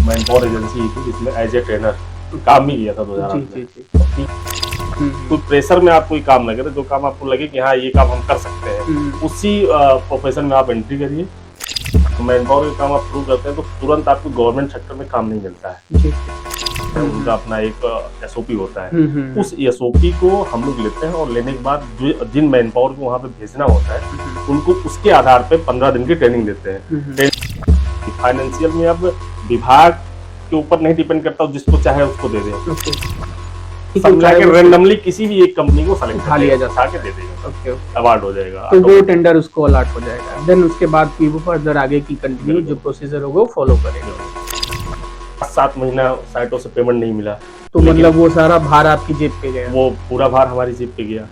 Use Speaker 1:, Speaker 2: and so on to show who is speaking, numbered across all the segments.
Speaker 1: Man power agency थी जिसमें as a trainer काम भी किया था 2008 में। कोई प्रेशर में आप कोई काम ना करें, जो काम आपको लगे कि हाँ ये काम हम कर सकते हैं, उसी प्रोफेशन में आप एंट्री करिए। मैन पावर का काम आप शुरू करते हैं तो तुरंत आपको गवर्नमेंट सेक्टर में काम नहीं मिलता है। उनका अपना एक एसओपी होता है, उस एसओपी को हम लोग लेते हैं और लेने के बाद जिन मैन पावर को वहाँ पे भेजना होता है उनको उसके आधार पे 15 दिन की ट्रेनिंग देते हैं। फाइनेंशियल में अब विभाग के ऊपर नहीं डिपेंड करता, जिसको चाहे उसको दे दें। समझा के रैंडमली किसी भी एक कंपनी को सेलेक्ट कर लिया जा के दे देगा, अवार्ड हो जाएगा,
Speaker 2: तो वो टेंडर उसको अलॉट हो जाएगा। देन उसके बाद फिर वो फर्दर आगे की कंटिन्यू जो प्रोसीजर होगा वो फॉलो करेगा।
Speaker 1: 7 महीना साइटों से पेमेंट नहीं मिला,
Speaker 2: तो मतलब वो सारा भार आपकी जेब पे गया?
Speaker 1: वो पूरा भार हमारी जेब पे गया।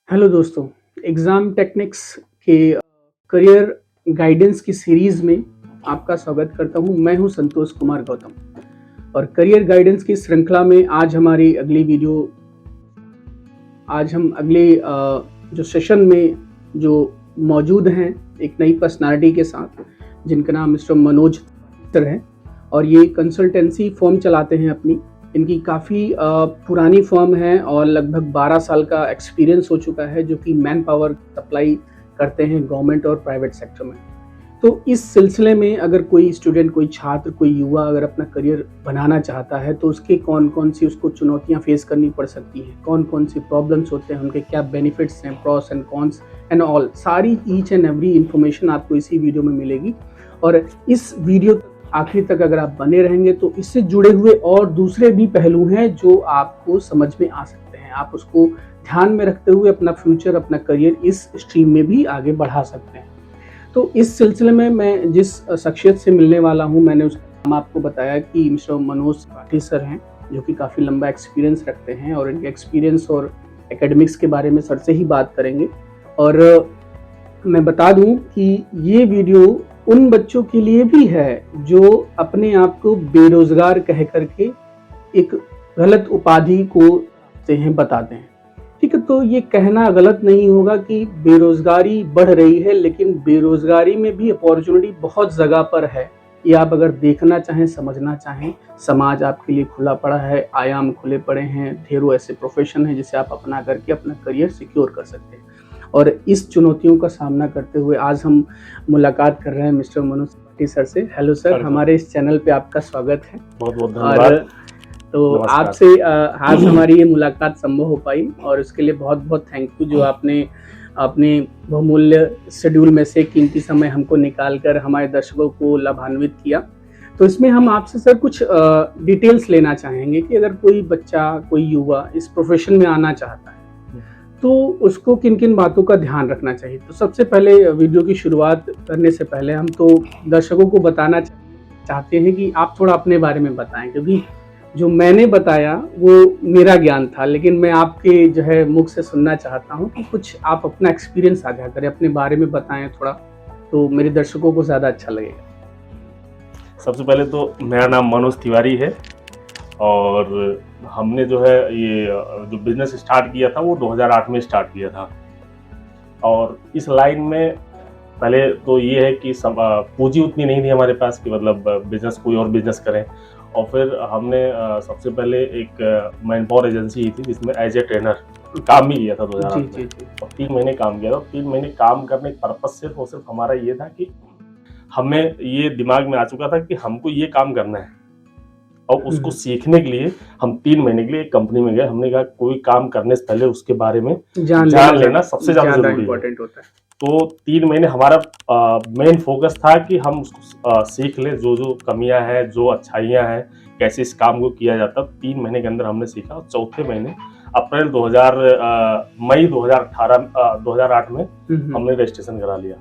Speaker 2: हेलो दोस्तों, एग्ज़ाम टेक्निक्स के करियर गाइडेंस की सीरीज़ में आपका स्वागत करता हूं। मैं हूं संतोष कुमार गौतम और करियर गाइडेंस की श्रृंखला में आज हम अगले जो सेशन में जो मौजूद हैं एक नई पर्सनालिटी के साथ, जिनका नाम मिस्टर मनोज है और ये कंसल्टेंसी फर्म चलाते हैं अपनी। इनकी काफ़ी पुरानी फर्म है और लगभग 12 साल का एक्सपीरियंस हो चुका है, जो कि मैन पावर सप्लाई करते हैं गवर्नमेंट और प्राइवेट सेक्टर में। तो इस सिलसिले में अगर कोई स्टूडेंट, कोई छात्र, कोई युवा अगर अपना करियर बनाना चाहता है तो उसके कौन कौन सी उसको चुनौतियां फेस करनी पड़ सकती हैं, कौन कौन सी प्रॉब्लम्स होते हैं, उनके क्या बेनिफिट्स हैं, pros and cons and all, सारी ईच एंड एवरी इंफॉर्मेशन आपको इसी वीडियो में मिलेगी। और इस वीडियो आखिर तक अगर आप बने रहेंगे तो इससे जुड़े हुए और दूसरे भी पहलू हैं जो आपको समझ में आ सकते हैं। आप उसको ध्यान में रखते हुए अपना फ्यूचर, अपना करियर इस स्ट्रीम में भी आगे बढ़ा सकते हैं। तो इस सिलसिले में मैं जिस शख्सियत से मिलने वाला हूं, मैंने उसका नाम आपको बताया कि मिस्टर मनोज त्रिपाठी सर हैं, जो कि काफ़ी लंबा एक्सपीरियंस रखते हैं और इनके एक्सपीरियंस और एकेडमिक्स के बारे में सर से ही बात करेंगे। और मैं बता दूं कि ये वीडियो उन बच्चों के लिए भी है जो अपने आप को बेरोजगार कह करके एक गलत उपाधि को बताते हैं। ठीक है, तो ये कहना गलत नहीं होगा कि बेरोजगारी बढ़ रही है, लेकिन बेरोजगारी में भी अपॉर्चुनिटी बहुत जगह पर है। ये आप अगर देखना चाहें, समझना चाहें, समाज आपके लिए खुला पड़ा है, आयाम खुले पड़े हैं, ढेरों ऐसे प्रोफेशन है जिसे आप अपना करके अपना करियर सिक्योर कर सकते हैं। और इस चुनौतियों का सामना करते हुए आज हम मुलाकात कर रहे हैं मिस्टर मनोज त्रिपाठी सर से। हेलो सर, हमारे इस चैनल पे आपका स्वागत है।
Speaker 1: बहुत बहुत धन्यवाद।
Speaker 2: तो आपसे आज हमारी ये मुलाकात संभव हो पाई और उसके लिए बहुत बहुत थैंक यू, जो आपने अपने बहुमूल्य शेड्यूल में से कीमती समय हमको निकाल कर हमारे दर्शकों को लाभान्वित किया। तो इसमें हम आपसे सर कुछ डिटेल्स लेना चाहेंगे कि अगर कोई बच्चा, कोई युवा इस प्रोफेशन में आना चाहता है तो उसको किन किन बातों का ध्यान रखना चाहिए। तो सबसे पहले वीडियो की शुरुआत करने से पहले हम तो दर्शकों को बताना चाहते हैं कि आप थोड़ा अपने बारे में बताएं, क्योंकि जो मैंने बताया वो मेरा ज्ञान था, लेकिन मैं आपके जो है मुख से सुनना चाहता हूं कि कुछ आप अपना एक्सपीरियंस साझा करें, अपने बारे में बताएं थोड़ा, तो मेरे दर्शकों को ज़्यादा अच्छा लगेगा।
Speaker 1: सबसे पहले तो मेरा नाम मनोज तिवारी है और हमने जो है ये जो बिजनेस स्टार्ट किया था वो 2008 में स्टार्ट किया था। और इस लाइन में पहले तो ये है कि पूंजी उतनी नहीं थी हमारे पास कि मतलब बिजनेस कोई और बिजनेस करें। और फिर हमने सबसे पहले एक मैन पावर एजेंसी थी जिसमें एज ए ट्रेनर काम भी किया था 2008 में। और 3 महीने काम किया था। 3 महीने काम करने का पर्पस सिर्फ और सिर्फ हमारा ये था कि हमें ये दिमाग में आ चुका था कि हमको ये काम करना है और उसको सीखने के लिए हम 3 महीने के लिए एक कंपनी में गए। हमने कहा कोई काम करने से पहले उसके बारे में जान लेना सबसे ज्यादा जरूरी
Speaker 2: इम्पोर्टेंट होता है।
Speaker 1: तो 3 महीने हमारा मेन फोकस था कि हम उसको सीख लें, जो जो कमियां हैं, जो अच्छाइयां हैं, कैसे इस काम को किया जाता। 3 महीने के अंदर हमने सीखा और चौथे महीने अप्रैल 2000 मई 2008 में हमने रजिस्ट्रेशन करा लिया।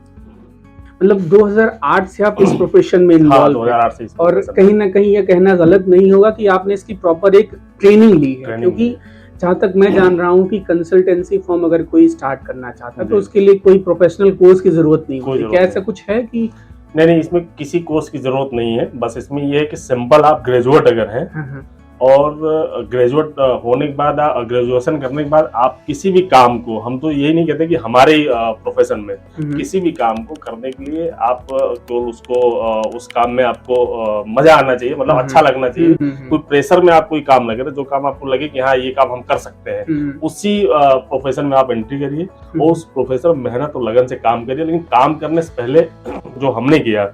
Speaker 2: मतलब 2008 से आप इस प्रोफेशन में इन्वॉल्व
Speaker 1: 2008 से
Speaker 2: और कहीं ना कहीं यह कहना गलत नहीं होगा कि आपने इसकी प्रॉपर एक ट्रेनिंग ली है, क्योंकि जहाँ तक मैं जान रहा हूँ कि कंसल्टेंसी फर्म अगर कोई स्टार्ट करना चाहता है तो उसके लिए कोई प्रोफेशनल कोर्स की जरूरत नहीं होती। क्या ऐसा कुछ है कि
Speaker 1: नहीं, इसमें किसी कोर्स की जरूरत नहीं है। बस इसमें ये है कि सिंपल आप ग्रेजुएट अगर हैं और ग्रेजुएट होने के बाद, ग्रेजुएशन करने के बाद आप किसी भी काम को, हम तो यही नहीं कहते कि हमारे प्रोफेशन में किसी भी काम को करने के लिए आप केवल उसको उस काम में आपको मजा आना चाहिए, मतलब अच्छा लगना चाहिए। कोई प्रेशर में आप कोई काम लगे, जो काम आपको लगे कि हाँ ये काम हम कर सकते हैं, उसी प्रोफेशन में आप एंट्री करिए और उस प्रोफेशन में मेहनत और लगन से काम करिए। लेकिन काम करने से पहले जो हमने किया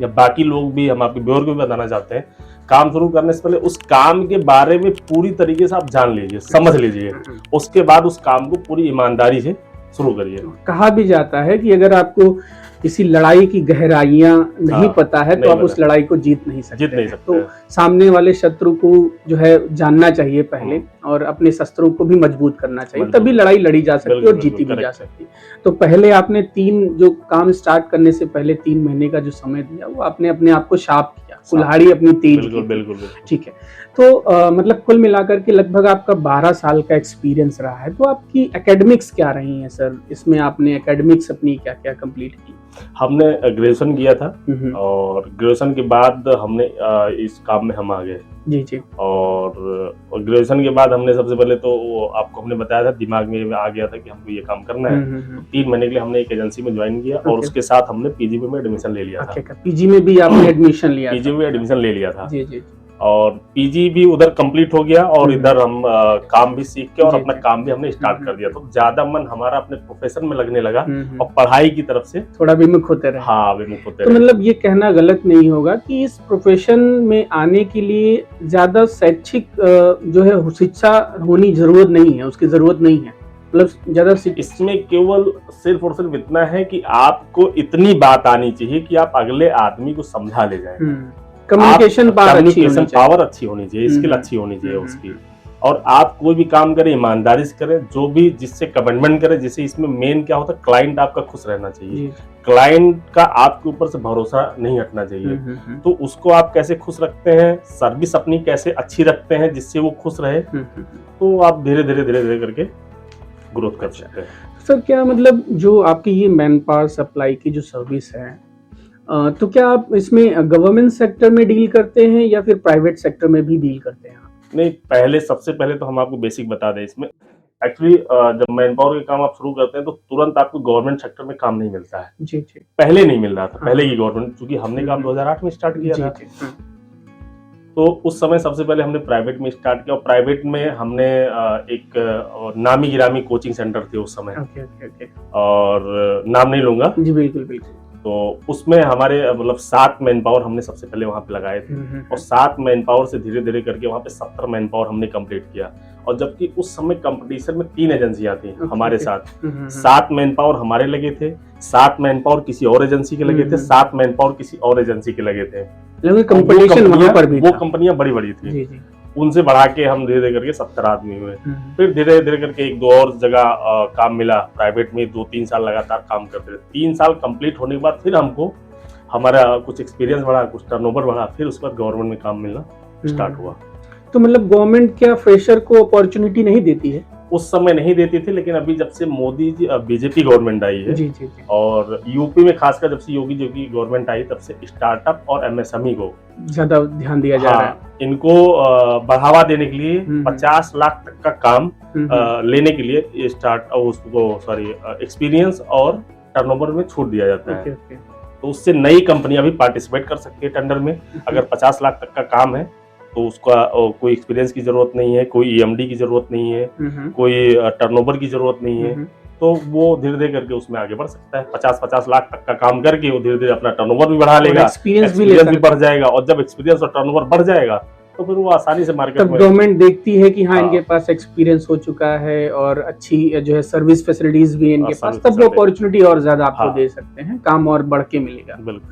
Speaker 1: या बाकी लोग भी, हम आपके ब्योर को भी बताना चाहते हैं, काम शुरू करने से पहले उस काम के बारे में पूरी तरीके से आप जान लीजिए, समझ लीजिए, उसके बाद उस काम को पूरी ईमानदारी से शुरू करिए।
Speaker 2: कहा भी जाता है कि अगर आपको किसी लड़ाई की गहराइयां नहीं पता है तो आप उस लड़ाई को जीत नहीं सकते। तो सामने वाले शत्रु को जो है जानना चाहिए पहले और अपने शस्त्रों को भी मजबूत करना चाहिए, तभी लड़ाई लड़ी जा सकती है और जीती भी जा सकती है। तो पहले आपने जो काम स्टार्ट करने से पहले 3 महीने का जो समय दिया वो आपने अपने आप को शार्प किया, कुल्हाड़ी अपनी तेज की।
Speaker 1: बिल्कुल।
Speaker 2: ठीक है, तो मतलब कुल मिलाकर के लगभग आपका 12 साल का एक्सपीरियंस रहा है। तो आपकी एकेडमिक्स क्या रही हैं सर? इसमें आपने एकेडमिक्स अपनी क्या क्या कंप्लीट की?
Speaker 1: हमने ग्रेजुएशन किया था और ग्रेजुएशन के बाद हमने इस काम में हम आ गए।
Speaker 2: जी।
Speaker 1: और ग्रेजुएशन के बाद हमने सबसे पहले तो आपको हमने बताया था, दिमाग में आ गया था कि हमको ये काम करना है। तो 3 महीने के लिए हमने एक एजेंसी में ज्वाइन किया और उसके साथ हमने पीजीबी में एडमिशन ले लिया था।
Speaker 2: पीजी में भी आपने एडमिशन लिया?
Speaker 1: पीजीबी में एडमिशन ले लिया था
Speaker 2: जी।
Speaker 1: और पीजी भी उधर कंप्लीट हो गया और इधर हम काम भी सीख के और अपना काम भी हमने स्टार्ट कर दिया। तो ज्यादा मन हमारा अपने प्रोफेशन में लगने लगा और पढ़ाई की तरफ से
Speaker 2: थोड़ा विमुख होते रहे।
Speaker 1: हाँ, विमुख होते
Speaker 2: रहे। तो मतलब ये कहना गलत नहीं होगा कि इस प्रोफेशन में आने के लिए ज्यादा शैक्षिक जो है शिक्षा होनी जरूरत नहीं है, उसकी जरूरत नहीं है। मतलब ज्यादा
Speaker 1: इसमें केवल सिर्फ और सिर्फ इतना है कि आपको इतनी बात आनी चाहिए कि आप अगले आदमी को समझा ले जाए।
Speaker 2: कम्युनिकेशन
Speaker 1: पावर अच्छी होनी चाहिए, स्किल अच्छी होनी चाहिए उसकी। और आप कोई भी काम करें ईमानदारी से करें, जो भी जिससे कमिटमेंट करें। जैसे इसमें मेन क्या होता है, क्लाइंट आपका खुश रहना चाहिए, क्लाइंट का आपके ऊपर से भरोसा नहीं हटना चाहिए। तो उसको आप कैसे खुश रखते हैं, सर्विस अपनी कैसे अच्छी रखते हैं जिससे वो खुश रहे, तो आप धीरे धीरे करके ग्रोथ कर सकते हैं।
Speaker 2: सर क्या मतलब जो आपकी ये मैन पावर सप्लाई की जो सर्विस है, तो क्या आप इसमें गवर्नमेंट सेक्टर में डील करते हैं या फिर प्राइवेट सेक्टर में भी डील करते हैं?
Speaker 1: नहीं, सबसे पहले तो हम आपको बेसिक बता दें। इसमें एक्चुअली जब मैन पावर के काम आप शुरू करते हैं तो तुरंत आपको गवर्नमेंट सेक्टर में काम नहीं मिलता है।
Speaker 2: जी।
Speaker 1: पहले नहीं मिल रहा था, पहले की गवर्नमेंट, क्योंकि हमने काम 2008 में स्टार्ट किया था। तो उस समय सबसे पहले हमने प्राइवेट में स्टार्ट किया और प्राइवेट में हमने एक नामी गिरामी कोचिंग सेंटर थे उस समय। और नाम नहीं लूंगा।
Speaker 2: जी बिल्कुल।
Speaker 1: तो उसमें हमारे मतलब 7 मैन पावर हमने सबसे पहले वहां पे लगाए थे और 7 मैन पावर से धीरे धीरे करके वहां पे 70 मैन पावर हमने कंप्लीट किया। और जबकि उस समय कंपटीशन में 3 एजेंसियां थी हमारे साथ। 7 मैन पावर हमारे लगे थे, 7 मैन पावर किसी और एजेंसी के लगे थे, 7 मैन पावर किसी और एजेंसी के लगे थे।
Speaker 2: कंपटीशन वहां पर भी,
Speaker 1: वो कंपनियां बड़ी बड़ी थी। उनसे बढ़ा के हम धीरे धीरे करके 70 आदमी हुए। फिर धीरे धीरे करके 1-2 और जगह काम मिला प्राइवेट में। 2-3 साल लगातार काम करते रहे। 3 साल कंप्लीट होने के बाद फिर हमको हमारा कुछ एक्सपीरियंस बढ़ा, कुछ टर्नओवर बढ़ा, फिर उसके बाद गवर्नमेंट में काम मिलना स्टार्ट हुआ।
Speaker 2: तो मतलब गवर्नमेंट क्या फ्रेशर को अपॉर्चुनिटी नहीं देती है?
Speaker 1: उस समय नहीं देती थी, लेकिन अभी जब से मोदी जी बीजेपी गवर्नमेंट आई है
Speaker 2: जी।
Speaker 1: और यूपी में खासकर जब से योगी जी की गवर्नमेंट आई तब से स्टार्टअप और एमएसएमई को
Speaker 2: ज्यादा ध्यान दिया जा रहा है।
Speaker 1: इनको बढ़ावा देने के लिए 50 लाख तक का काम लेने के लिए एक्सपीरियंस और टर्नओवर में छूट दिया जाता है। तो उससे नई कंपनियां भी पार्टिसिपेट कर सकती है टेंडर में। अगर 50 लाख तक का काम है तो उसका कोई एक्सपीरियंस की जरूरत नहीं है, कोई ईएमडी की जरूरत नहीं है, कोई टर्नओवर की जरूरत नहीं है। तो वो धीरे धीरे करके उसमें आगे बढ़ सकता है। 50-50 लाख तक का काम करके वो धीरे धीरे अपना टर्नओवर भी बढ़ा लेगा, एक्सपीरियंस भी बढ़ जाएगा। और जब एक्सपीरियंस और टर्नओवर बढ़ जाएगा तो फिर वो आसानी से मार्केट
Speaker 2: तब
Speaker 1: में
Speaker 2: गवर्नमेंट देखती है कि हाँ,
Speaker 1: हाँ।
Speaker 2: इनके पास एक्सपीरियंस हो चुका है और अच्छी जो है सर्विस फैसिलिटीज भी है इनके पास,
Speaker 1: सर्विस
Speaker 2: तब वो अपॉर्चुनिटी और ज्यादा आपको
Speaker 1: हाँ।
Speaker 2: दे सकते हैं, काम और बढ़ के मिलेगा।
Speaker 1: बिल्कुल।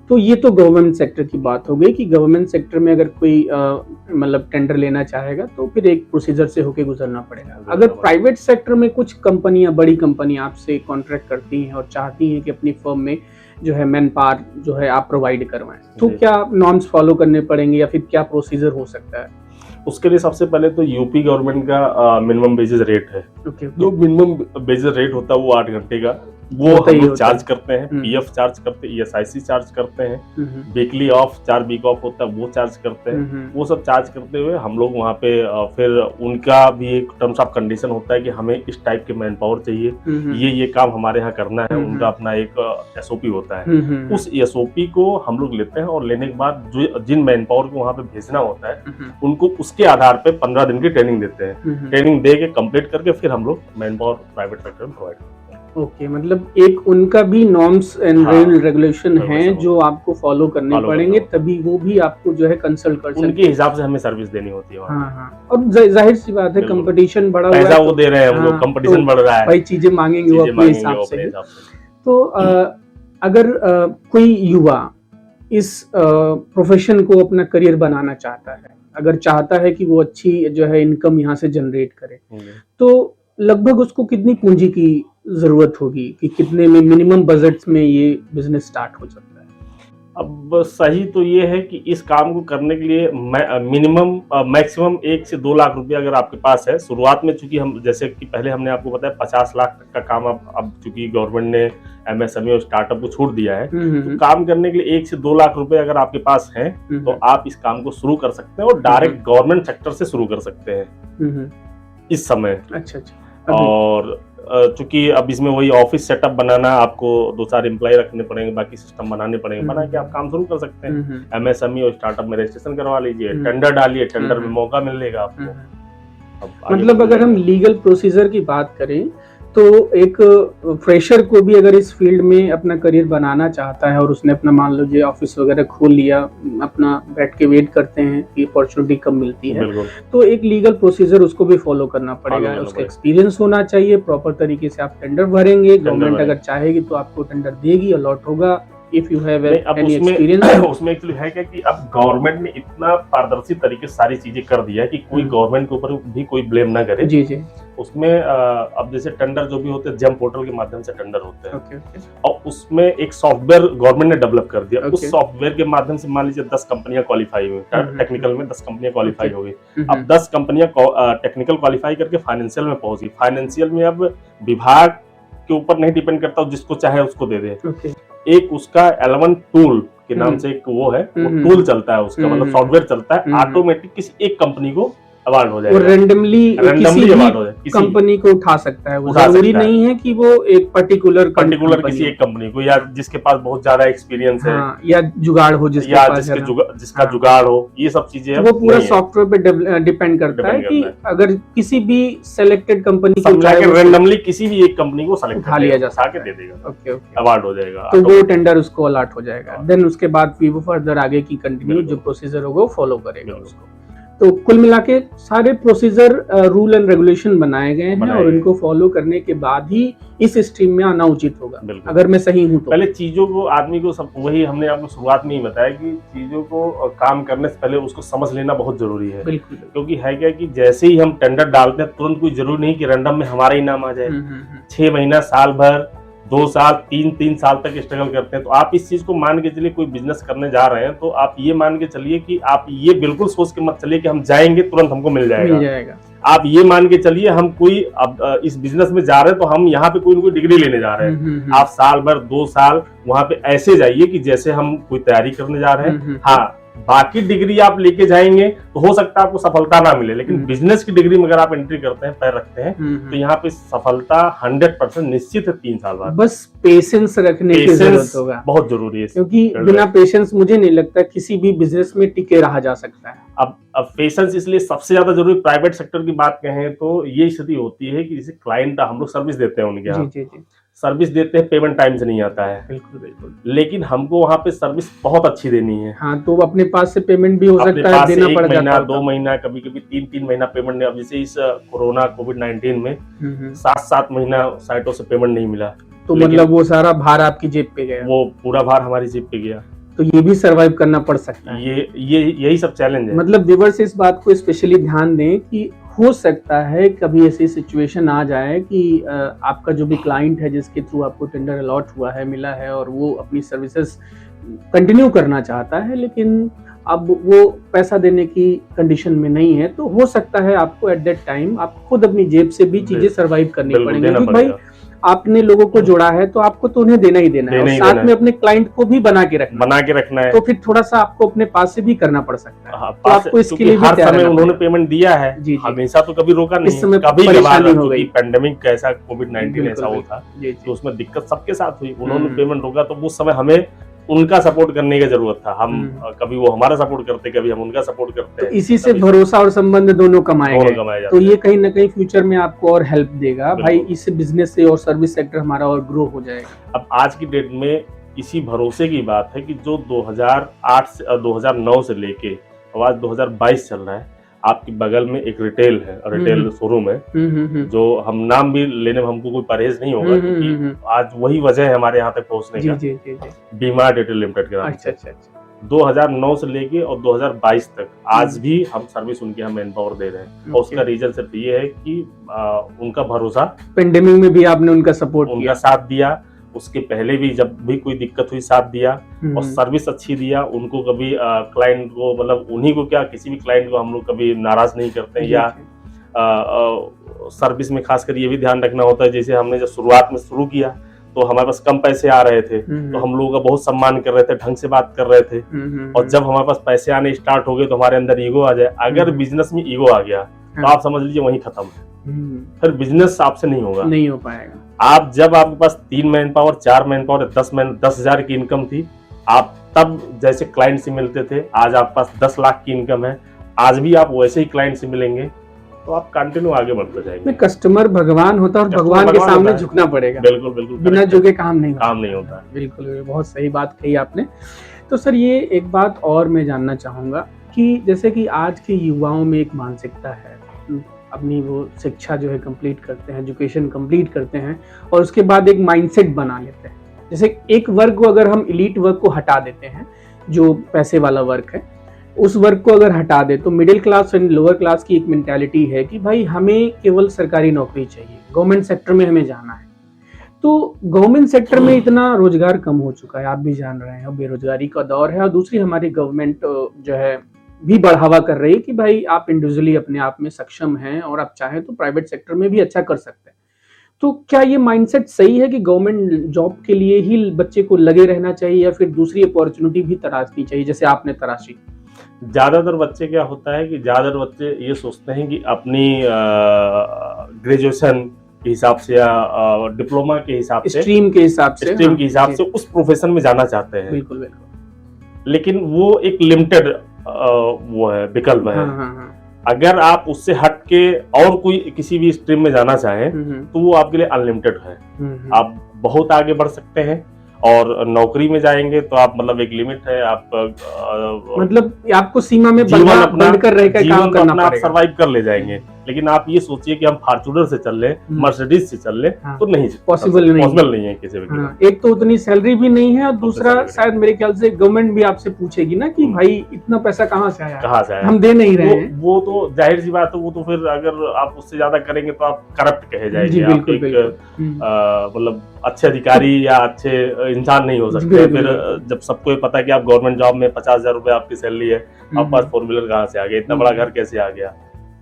Speaker 2: तो ये तो गवर्नमेंट सेक्टर की बात हो गई कि गवर्नमेंट सेक्टर में अगर कोई मतलब टेंडर लेना चाहेगा तो फिर एक प्रोसीजर से होके गुजरना पड़ेगा। अगर प्राइवेट सेक्टर में कुछ कंपनियां, बड़ी कंपनियां आपसे कॉन्ट्रैक्ट करती हैं और चाहती हैं कि अपनी फर्म में जो है मैन पावर जो है आप प्रोवाइड करवाएं, तो क्या नॉर्म्स फॉलो करने पड़ेंगे या फिर क्या प्रोसीजर हो सकता है?
Speaker 1: उसके लिए सबसे पहले तो यूपी गवर्नमेंट का मिनिमम वेजेस रेट है। जो मिनिमम वेजेस रेट होता है वो 8 घंटे का, वो हम लोग चार्ज करते हैं। पीएफ चार्ज करते हैं, ईएसआईसी चार्ज करते हैं, वीकली ऑफ 4 वीक ऑफ होता है वो चार्ज करते हैं। वो सब चार्ज करते हुए हम लोग वहाँ पे फिर उनका भी एक टर्म्स ऑफ कंडीशन होता है कि हमें इस टाइप के मैन पावर चाहिए, ये काम हमारे यहाँ करना है। उनका अपना एक एसओपी होता है, उस एसओपी को हम लोग लेते हैं और लेने के बाद जो जिन मैन पावर को वहाँ पे भेजना होता है उनको उसके आधार पे 15 दिन की ट्रेनिंग देते हैं। ट्रेनिंग दे के कंप्लीट करके फिर हम लोग मैन पावर प्राइवेट सेक्टर में प्रोवाइड करते हैं।
Speaker 2: ओके, मतलब एक उनका भी नॉर्म्स एंड रेगुलेशन है जो आपको फॉलो करने पड़ेंगे, तभी वो भी आपको जो है कंसल्ट कर सकते हैं।
Speaker 1: उनके हिसाब से हमें सर्विस देनी होती है।
Speaker 2: हाँ। और जाहिर सी बात है, कंपटीशन बढ़ा हुआ है,
Speaker 1: पैसा वो दे रहे हैं हम लोग, कंपटीशन बढ़ रहा है,
Speaker 2: भाई चीजें मांगेंगे वो अपने हिसाब से। तो अगर कोई युवा इस प्रोफेशन को अपना करियर बनाना चाहता है, अगर चाहता है कि वो अच्छी जो है इनकम यहाँ से जनरेट करे, तो लगभग उसको कितनी पूंजी की जरूरत होगी कि कितने में मिनिमम बजट में ये बिजनेस स्टार्ट हो सकता है?
Speaker 1: अब सही तो ये है कि इस काम को करने के लिए मिनिमम मैक्सिमम 1 से 2 लाख रुपया अगर आपके पास है शुरुआत में, चूंकि हम जैसे कि पहले हमने आपको बताया 50 लाख तक का काम अब चूंकि गवर्नमेंट ने एमएसएमई और स्टार्टअप को छूट दिया है, तो काम करने के लिए 1 से 2 लाख रुपए अगर आपके पास है तो आप इस काम को शुरू कर सकते हैं और डायरेक्ट गवर्नमेंट सेक्टर से शुरू कर सकते हैं इस समय।
Speaker 2: अच्छा।
Speaker 1: और चूंकि अब इसमें वही ऑफिस सेटअप बनाना, आपको 2-4 एम्प्लॉय रखने पड़ेंगे, बाकी सिस्टम बनाने पड़ेंगे, बना के आप काम शुरू कर सकते हैं। एमएसएमई और स्टार्टअप में रजिस्ट्रेशन करवा लीजिए, टेंडर डालिए, टेंडर में मौका मिलेगा आपको।
Speaker 2: मतलब अगर हम लीगल प्रोसीजर की बात करें तो एक फ्रेशर को भी अगर इस फील्ड में अपना करियर बनाना चाहता है और उसने अपना मान लीजिए ऑफिस वगैरह खोल लिया, अपना बैठ के वेट करते हैं कि अपॉर्चुनिटी कब मिलती है, तो एक लीगल प्रोसीजर उसको भी फॉलो करना पड़ेगा। उसका एक्सपीरियंस होना चाहिए, प्रॉपर तरीके से आप टेंडर भरेंगे, गवर्नमेंट अगर चाहेगी तो आपको टेंडर देगी, अलॉट होगा। If you have any experience.
Speaker 1: उसमें एक्चुअली है क्या कि अब गवर्नमेंट ने इतना पारदर्शी तरीके से सारी चीजें कर दिया है कि कोई गवर्नमेंट के ऊपर भी कोई ब्लेम ना करे।
Speaker 2: जी।
Speaker 1: उसमें अब जैसे टेंडर जो भी होते हैं जेम पोर्टल के माध्यम से टेंडर होते हैं। और उसमें एक सॉफ्टवेयर गवर्नमेंट ने डेवलप कर दिया। उस सॉफ्टवेयर के माध्यम से मान लीजिए 10 कंपनियां क्वालिफाई हुई, टेक्निकल में 10 कंपनियां क्वालिफाई हो गई। अब 10 कंपनियां टेक्निकल क्वालिफाई करके फाइनेंशियल में पहुंच गई। फाइनेंशियल में अब विभाग के ऊपर नहीं डिपेंड करता, जिसको चाहे उसको दे दे। एक उसका एलेवन टूल के नाम से एक वो है, वो टूल चलता है उसका, मतलब सॉफ्टवेयर चलता है, ऑटोमेटिक किसी एक कंपनी को अवार्ड हो जाएगा।
Speaker 2: रैंडमली किसी कंपनी को उठा सकता है, वो जरूरी नहीं है कि वो एक पर्टिकुलर
Speaker 1: किसी एक कंपनी को, या जिसके पास बहुत ज्यादा एक्सपीरियंस है,
Speaker 2: या जुगाड़ हो
Speaker 1: जिसका जुगाड़ हो, ये सब चीजें
Speaker 2: वो पूरा सॉफ्टवेयर पे डिपेंड करता है कि अगर किसी भी सिलेक्टेड कंपनी को
Speaker 1: रैंडमली किसी भी एक कंपनी को सेलेक्ट उठा लिया जा सके, दे देगा, अवार्ड हो जाएगा,
Speaker 2: तो वो टेंडर उसको अलॉट हो जाएगा। देन उसके बाद वो फर्दर आगे की कंटिन्यू जो प्रोसीजर होगा वो फॉलो करेगा उसको। तो कुल मिला के सारे प्रोसीजर रूल एंड रेगुलेशन बनाए गए हैं और इनको फॉलो करने के बाद ही इस स्ट्रीम में आना उचित होगा, अगर मैं सही हूं तो।
Speaker 1: पहले चीजों को आदमी को सब, वही हमने आपको शुरुआत में ही बताया कि चीजों को काम करने से पहले उसको समझ लेना बहुत जरूरी है।
Speaker 2: बिल्कुल।
Speaker 1: क्योंकि है क्या कि जैसे ही हम टेंडर डालते हैं तुरंत कोई जरूरी नहीं कि रैंडम में हमारा ही नाम आ जाए। 6 महीना, साल भर, 2 साल, 3 साल तक स्ट्रगल करते हैं। तो आप इस चीज को मान के चलिए, कोई बिजनेस करने जा रहे हैं तो आप ये मान के चलिए कि आप ये बिल्कुल सोच के मत चलिए कि हम जाएंगे तुरंत हमको मिल जाएगा। आप ये मान के चलिए हम कोई अब इस बिजनेस में जा रहे हैं तो हम यहाँ पे कोई ना कोई डिग्री लेने जा रहे हैं। आप साल भर, 2 साल वहां पे ऐसे जाइए कि जैसे हम कोई तैयारी करने जा रहे हैं। हाँ, बाकी डिग्री आप लेके जाएंगे तो हो सकता है आपको सफलता ना मिले, लेकिन बिजनेस की डिग्री में अगर आप एंट्री करते हैं, पैर रखते हैं, तो यहाँ पे सफलता 100% निश्चित है 3 साल बाद।
Speaker 2: बस पेशेंस रखने की जरूरत होगा,
Speaker 1: बहुत जरूरी है,
Speaker 2: क्योंकि बिना पेशेंस मुझे नहीं लगता किसी भी बिजनेस में टिके रहा जा सकता है।
Speaker 1: अब पेशेंस इसलिए सबसे ज्यादा जरूरी, प्राइवेट सेक्टर की बात कहें तो ये स्थिति होती है कि जैसे क्लाइंट हम लोग सर्विस देते हैं उनके यहाँ, सर्विस देते हैं, पेमेंट टाइम से नहीं आता है।
Speaker 2: बिल्कुल बिल्कुल।
Speaker 1: लेकिन हमको वहाँ पे सर्विस बहुत अच्छी देनी है।
Speaker 2: हाँ, तो अपने पास से पेमेंट भी हो
Speaker 1: अपने
Speaker 2: सकता है,
Speaker 1: पास से
Speaker 2: देना
Speaker 1: एक
Speaker 2: पड़
Speaker 1: महीना,
Speaker 2: जाता
Speaker 1: 2 महीना, कभी कभी 3 महीना पेमेंट नहीं। अब जैसे इस कोरोना कोविड-19 में
Speaker 2: है।
Speaker 1: 7 महीना साइटों से पेमेंट नहीं मिला,
Speaker 2: तो
Speaker 1: लेकिन
Speaker 2: मतलब वो सारा भार आपकी जेब पे गया।
Speaker 1: वो पूरा भार हमारी जेब पे गया।
Speaker 2: तो ये भी सरवाइव करना पड़ सकता है।
Speaker 1: ये यही सब चैलेंज है।
Speaker 2: मतलब व्यूअर्स इस बात को स्पेशली ध्यान दें कि हो सकता है कभी ऐसी सिचुएशन आ जाए कि आपका जो भी क्लाइंट है जिसके थ्रू आपको टेंडर अलॉट हुआ है, मिला है, और वो अपनी सर्विसेज कंटिन्यू करना चाहता है, लेकिन अब वो पैसा देने की कंडीशन में नहीं है, तो हो सकता है आपको एट दैट टाइम आप खुद अपनी जेब से भी चीजें सरवाइव करनी पड़ेंगी, क्योंकि भाई आपने लोगों को जोड़ा है तो आपको तो उन्हें देना ही देना है, और साथ में अपने क्लाइंट को भी बना के रखना है। तो फिर थोड़ा सा आपको अपने पास से भी करना पड़ सकता है। तो आपको इसके लिए
Speaker 1: हर समय उन्होंने पेमेंट दिया है, हमेशा तो कभी रोका नहीं।
Speaker 2: इस समय
Speaker 1: कभी
Speaker 2: परेशानी हो गई,
Speaker 1: पेंडेमिक कैसा, कोविड-19 ऐसा वो था, तो उसमें दिक्कत सबके साथ हुई। उन्होंने पेमेंट रोका तो उस समय हमें उनका सपोर्ट करने की जरूरत था। हम कभी वो हमारा सपोर्ट करते, कभी हम उनका सपोर्ट करते।
Speaker 2: तो इसी से भरोसा और संबंध दोनों कमाएंगे, तो ये कहीं ना कहीं फ्यूचर में आपको और हेल्प देगा भाई, इस बिजनेस से और सर्विस सेक्टर हमारा और ग्रो हो जाएगा।
Speaker 1: अब आज की डेट में इसी भरोसे की बात है कि जो 2008 से 2009 से लेके आज 2022 चल रहा है, आपकी बगल में एक रिटेल है, रिटेल शोरूम है, जो हम नाम भी लेने में हमको कोई परहेज नहीं होगा, क्योंकि आज वही वजह है हमारे यहाँ तक पहुँचने का। बीमा रिटेल लिमिटेड के नाम से 2009 से लेके और 2022 तक आज भी हम सर्विस उनके यहाँ मैन पावर दे रहे हैं। और उसका रीजन सिर्फ ये है कि उनका भरोसा,
Speaker 2: पेंडेमिक में भी आपने उनका सपोर्ट,
Speaker 1: उनका साथ दिया, उसके पहले भी जब भी कोई दिक्कत हुई साथ दिया, और सर्विस अच्छी दिया उनको। कभी क्लाइंट को, मतलब उन्हीं को क्या, किसी भी क्लाइंट को हम लोग कभी नाराज नहीं करते हैं। या सर्विस में खासकर ये भी ध्यान रखना होता है, जैसे हमने जब शुरुआत में शुरू किया तो हमारे पास कम पैसे आ रहे थे, तो हम लोगों का बहुत सम्मान कर रहे थे, ढंग से बात कर रहे थे। और जब हमारे पास पैसे आने स्टार्ट हो गए तो हमारे अंदर ईगो आ जाए। अगर बिजनेस में ईगो आ गया तो आप समझ लीजिए वहीं खत्म है, फिर बिजनेस आपसे नहीं होगा,
Speaker 2: नहीं हो पाएगा।
Speaker 1: आप जब आपके पास 3 मैन पावर, 4 मैन पावर, 10,000 की इनकम थी, आप तब जैसे क्लाइंट से मिलते थे, आज आपके पास 10 लाख की इनकम है, आज भी आप वैसे ही क्लाइंट से मिलेंगे, तो आप कंटिन्यू आगे बढ़ते जाएंगे।
Speaker 2: कस्टमर भगवान होता है और भगवान के सामने झुकना पड़ेगा।
Speaker 1: बिल्कुल बिल्कुल,
Speaker 2: बिना झुके काम नहीं
Speaker 1: होता।
Speaker 2: बिल्कुल, बहुत सही बात कही आपने। तो सर ये एक बात और मैं जानना चाहूंगा कि जैसे कि आज के युवाओं में एक मानसिकता है, अपनी वो शिक्षा जो है कंप्लीट करते हैं, एजुकेशन कंप्लीट करते हैं, और उसके बाद एक माइंडसेट बना लेते हैं। जैसे एक वर्ग को अगर हम एलीट वर्ग को हटा देते हैं, जो पैसे वाला वर्ग है, उस वर्ग को अगर हटा दे तो middle class and lower class की एक मेंटालिटी है कि भाई हमें केवल सरकारी नौकरी चाहिए, गवर्नमेंट सेक्टर में हमें जाना है। तो गवर्नमेंट सेक्टर में इतना रोजगार कम हो चुका है, आप भी जान रहे हैं, बेरोजगारी का दौर है, और दूसरी हमारी गवर्नमेंट जो है भी बढ़ावा कर रही है कि भाई आप इंडिविजुअली अपने आप में सक्षम हैं और आप चाहें तो प्राइवेट सेक्टर में भी अच्छा कर सकते हैं। तो क्या ये माइंडसेट सही है कि गवर्नमेंट जॉब के लिए ही बच्चे को लगे रहना चाहिए, या फिर दूसरी अपॉर्चुनिटी भी तराशनी चाहिए जैसे आपने तराशी?
Speaker 1: ज्यादातर बच्चे क्या होता है कि ज्यादातर बच्चे ये सोचते हैं कि अपनी ग्रेजुएशन के हिसाब से या डिप्लोमा के हिसाब से,
Speaker 2: स्ट्रीम के हिसाब से
Speaker 1: उस प्रोफेशन में जाना चाहते हैं।
Speaker 2: बिल्कुल बिल्कुल।
Speaker 1: लेकिन वो एक लिमिटेड वो है, विकल्प है। अगर आप उससे हट के और कोई किसी भी स्ट्रीम में जाना चाहें तो वो आपके लिए अनलिमिटेड है। आप बहुत आगे बढ़ सकते हैं, और नौकरी में जाएंगे तो आप मतलब एक लिमिट है, आप
Speaker 2: मतलब आपको सीमा में बंद कर रह कर काम करना पड़ेगा,
Speaker 1: आप सर्वाइव कर ले जाएंगे। लेकिन आप ये सोचिए कि हम फॉर्च्यूनर से चल ले, मर्सिडीज से चल ले, तो नहीं,
Speaker 2: पॉसिबल नहीं है
Speaker 1: किसी भी।
Speaker 2: एक तो उतनी सैलरी भी नहीं है, और दूसरा शायद मेरे ख्याल से गवर्नमेंट भी आपसे पूछेगी ना कि भाई इतना पैसा कहाँ से आया, हम दे नहीं रहे हैं।
Speaker 1: वो तो जाहिर सी बात है, वो तो फिर अगर आप उससे ज्यादा करेंगे तो आप करप्ट कहे जाएंगे, आप मतलब अच्छे अधिकारी या अच्छे इंसान नहीं हो सकते। फिर जब सबको पता है कि आप गवर्नमेंट जॉब में 50,000 रुपए आपकी सैलरी है, आपके पास 4 व्हीलर कहाँ से आ गया, इतना बड़ा घर कैसे आ गया,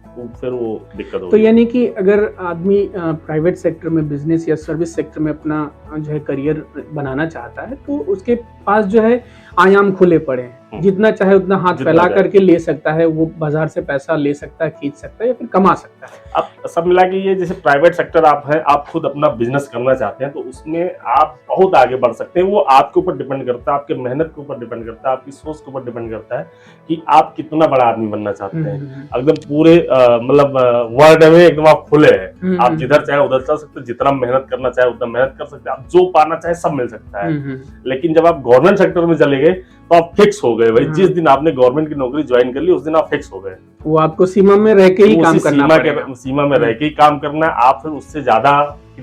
Speaker 1: तो फिर वो दिक्कत होगी।
Speaker 2: तो यानी कि अगर आदमी प्राइवेट सेक्टर में, बिजनेस या सर्विस सेक्टर में अपना जो है करियर बनाना चाहता है, तो उसके पास जो है आयाम खुले पड़े हैं। जितना चाहे उतना हाथ
Speaker 1: जितना
Speaker 2: फैला
Speaker 1: चाहे।
Speaker 2: करके ले सकता है, वो बाजार से पैसा ले सकता है, खींच सकता है या फिर कमा सकता है।
Speaker 1: अब सब मिला के ये जैसे प्राइवेट सेक्टर आप है, आप खुद अपना बिजनेस करना चाहते हैं तो उसमें आप बहुत आगे बढ़ सकते हैं। वो आपके ऊपर डिपेंड करता है, आपके मेहनत के ऊपर डिपेंड करता है, आपकी सोच के ऊपर डिपेंड करता है कि आप कितना बड़ा आदमी बनना चाहते हैं। एकदम पूरे मतलब वर्ल्ड में एकदम आप खुले हैं, आप जिधर चाहे उधर चल सकते हैं, जितना मेहनत करना चाहे उतना मेहनत कर सकते हैं, आप जो पाना चाहे सब मिल सकता है। लेकिन जब आप गवर्नमेंट सेक्टर में चले गए तो आप फिक्स हो गए भाई, जिस दिन आपने गवर्नमेंट की नौकरी ज्वाइन कर ली उस दिन आप फिक्स हो गए।
Speaker 2: वो आपको सीमा में रह के ही काम करना पड़ेगा।
Speaker 1: सीमा में रह के ही काम करना है, आप फिर उससे ज्यादा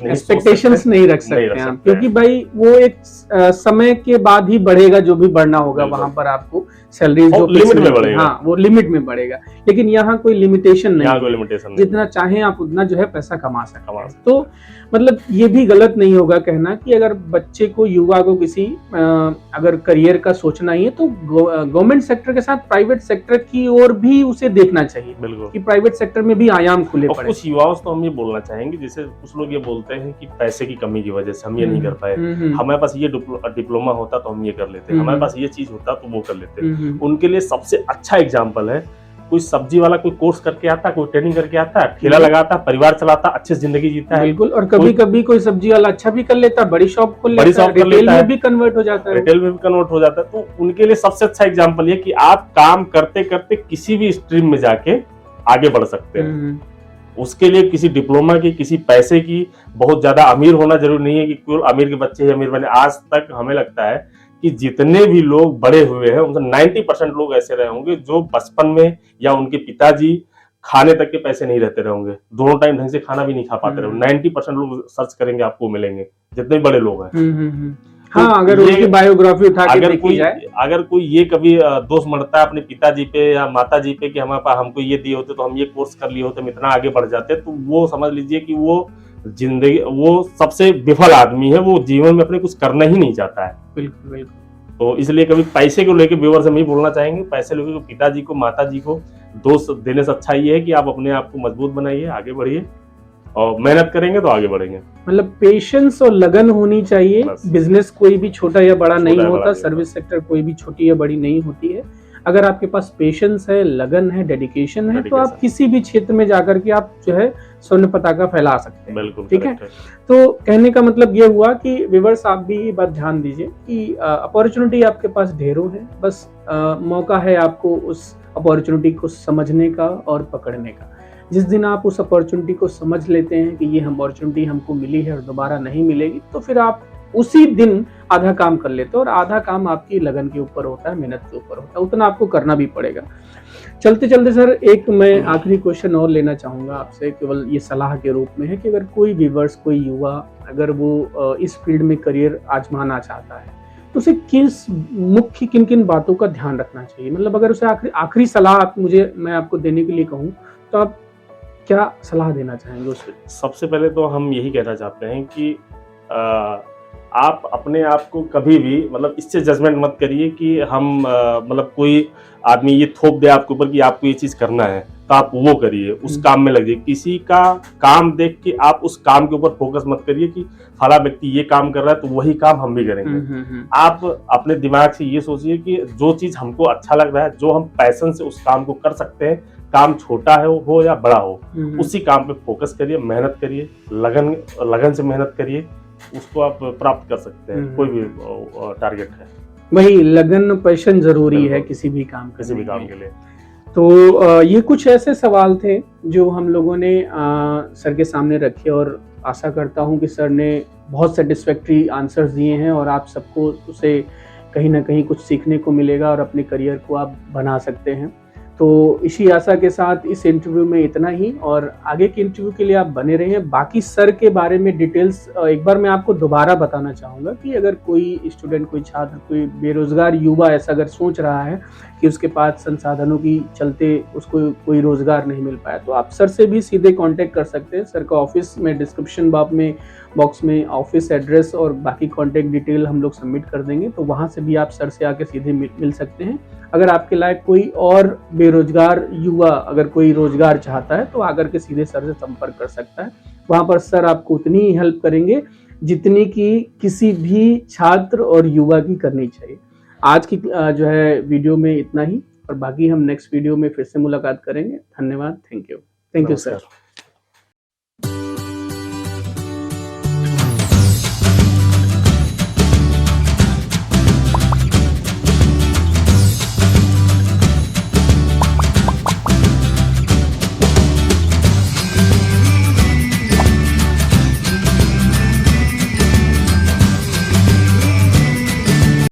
Speaker 2: एक्सपेक्टेशंस नहीं रख सकते हैं, क्योंकि भाई वो एक समय के बाद ही बढ़ेगा, जो भी बढ़ना होगा वहां पर आपको सैलरी जो
Speaker 1: लिमिट में बढ़ेगा।
Speaker 2: हाँ, वो लिमिट में बढ़ेगा। लेकिन यहाँ कोई लिमिटेशन नहीं,
Speaker 1: यहाँ कोई लिमिटेशन नहीं,
Speaker 2: जितना चाहे आप उतना जो है पैसा कमा सकते हैं। तो मतलब ये भी गलत नहीं होगा कहना कि अगर बच्चे को, युवा को किसी अगर करियर का सोचना ही है तो गवर्नमेंट सेक्टर के साथ प्राइवेट सेक्टर की ओर भी उसे देखना चाहिए।
Speaker 1: बिल्कुल, कि
Speaker 2: प्राइवेट सेक्टर में भी आयाम खुले पड़े।
Speaker 1: कुछ युवाओं से तो हम ये बोलना चाहेंगे, जैसे कुछ लोग ये बोलते हैं कि पैसे की कमी की वजह से हम ये नहीं कर पाए, हमारे पास ये डिप्लोमा होता तो हम ये कर लेते, हमारे पास ये चीज होता तो वो कर लेते। उनके लिए सबसे अच्छा एग्जाम्पल है, कोई सब्जी वाला कोई कोर्स करके आता, कोई ट्रेनिंग करके आता, ठेला लगाता, परिवार चलाता, अच्छे जिंदगी जीता है।
Speaker 2: बिल्कुल, और कभी कभी कोई सब्जी वाला अच्छा भी कर लेता, बड़ी शॉप खोल लेता है, रिटेल में भी कन्वर्ट हो जाता है,
Speaker 1: रिटेल में भी कन्वर्ट हो जाता है। तो उनके लिए सबसे अच्छा एग्जाम्पल ये कि आप काम करते करते किसी भी स्ट्रीम में जाके आगे बढ़ सकते हैं। उसके लिए किसी डिप्लोमा की, किसी पैसे की, बहुत ज्यादा अमीर होना जरूरी नहीं है कि केवल अमीर के बच्चे ही अमीर बने। आज तक हमें लगता है कि जितने भी लोग बड़े हुए हैं उनसे 90% लोग ऐसे रहे होंगे जो बचपन में या उनके पिताजी खाने तक के पैसे नहीं रहते रहेंगे, दोनों टाइम ढंग से खाना भी नहीं खा पाते रहे। 90% लोग सर्च करेंगे आपको मिलेंगे, जितने बड़े लोग हैं।
Speaker 2: हाँ, अगर उनकी बायोग्राफी उठा के देखी जाए,
Speaker 1: अगर कोई ये कभी दोस्त मरता है अपने पिताजी पे या माता जी पे कि हमारे पास हमको ये दिए होते तो हम ये कोर्स कर लिए होते, हम इतना आगे बढ़ जाते, तो वो समझ लीजिए कि वो जिंदगी, वो सबसे विफल आदमी है, वो जीवन में अपने कुछ करना ही नहीं चाहता है।
Speaker 2: बिल्कुल बिल्कुल।
Speaker 1: तो इसलिए कभी पैसे को लेकर व्यूअर्स हम ये बोलना चाहेंगे, पैसे लेकर पिताजी को, माता जी को दोस्त देने से अच्छा ये है कि आप अपने आप को मजबूत बनाइए, आगे बढ़िए, और मेहनत करेंगे तो आगे बढ़ेंगे।
Speaker 2: मतलब पेशेंस और लगन होनी चाहिए। बिजनेस कोई भी छोटा या बड़ा नहीं होता, सर्विस सेक्टर कोई भी छोटी या बड़ी नहीं होती है। अगर आपके पास पेशेंस है, लगन है, डेडिकेशन है, तो आप किसी भी क्षेत्र में जाकर के आप जो है स्वर्ण पताका फैला सकते हैं।
Speaker 1: बिल्कुल,
Speaker 2: ठीक है। तो कहने का मतलब ये हुआ कि व्यूअर्स आप भी ये बात ध्यान दीजिए कि अपॉर्चुनिटी आपके पास ढेरों है, बस मौका है आपको उस अपॉर्चुनिटी को समझने का और पकड़ने का। जिस दिन आप उस अपॉर्चुनिटी को समझ लेते हैं कि ये अपॉर्चुनिटी हमको मिली है और दोबारा नहीं मिलेगी, तो फिर आप उसी दिन आधा काम कर लेते हो, और आधा काम आपकी लगन के ऊपर होता है, मेहनत के ऊपर होता है, उतना आपको करना भी पड़ेगा। चलते चलते सर, एक मैं आखिरी क्वेश्चन और लेना चाहूंगा आपसे, केवल ये सलाह के रूप में है कि अगर कोई व्यूअर्स, कोई युवा अगर वो इस फील्ड में करियर आजमाना चाहता है तो उसे किन किन बातों का ध्यान रखना चाहिए? मतलब अगर उसे आखिरी सलाह मैं आपको देने के लिए कहूँ तो आप क्या सलाह देना चाहेंगे उसको? सबसे
Speaker 1: पहले तो हम यही कहना चाहते हैं कि आप अपने आप को कभी भी मतलब इससे जजमेंट मत करिए कि हम मतलब कोई आदमी ये थोप दे आपके ऊपर कि आपको ये चीज करना है तो आप वो करिए, उस काम में लगिए। किसी का काम देख के आप उस काम के ऊपर फोकस मत करिए कि फला व्यक्ति ये काम कर रहा है तो वही काम हम भी करेंगे। आप अपने दिमाग से ये सोचिए कि जो चीज हमको अच्छा लग रहा है, जो हम पैशन से उस काम को कर सकते हैं, काम छोटा है हो या बड़ा हो, उसी काम पे फोकस करिए, मेहनत करिए, लगन से मेहनत करिए, उसको आप प्राप्त कर सकते हैं। कोई भी टारगेट है, वही लगन, पैशन जरूरी है किसी भी काम के लिए।
Speaker 2: तो ये कुछ ऐसे सवाल थे जो हम लोगों ने सर के सामने रखे, और आशा करता हूं कि सर ने बहुत सेटिस्फैक्ट्री आंसर्स दिए हैं और आप सबको उसे कहीं ना कहीं कुछ सीखने को मिलेगा और अपने करियर को आप बना सकते हैं। तो इसी आशा के साथ इस इंटरव्यू में इतना ही, और आगे के इंटरव्यू के लिए आप बने रहें। बाकी सर के बारे में डिटेल्स एक बार मैं आपको दोबारा बताना चाहूँगा कि अगर कोई स्टूडेंट, कोई छात्र, कोई बेरोजगार युवा ऐसा अगर सोच रहा है कि उसके पास संसाधनों की चलते उसको कोई रोजगार नहीं मिल पाया, तो आप सर से भी सीधे कांटेक्ट कर सकते हैं। सर का ऑफिस में डिस्क्रिप्शन बॉक्स में ऑफिस एड्रेस और बाकी कांटेक्ट डिटेल हम लोग सबमिट कर देंगे, तो वहाँ से भी आप सर से आके सीधे मिल सकते हैं। अगर आपके लायक कोई और बेरोजगार युवा अगर कोई रोजगार चाहता है तो आकर के सीधे सर से संपर्क कर सकता है। वहाँ पर सर आपको उतनी ही हेल्प करेंगे जितनी कि किसी भी छात्र और युवा की करनी चाहिए। आज की जो है वीडियो में इतना ही, और बाकी हम नेक्स्ट वीडियो में फिर से मुलाकात करेंगे। धन्यवाद, थैंक यू सर।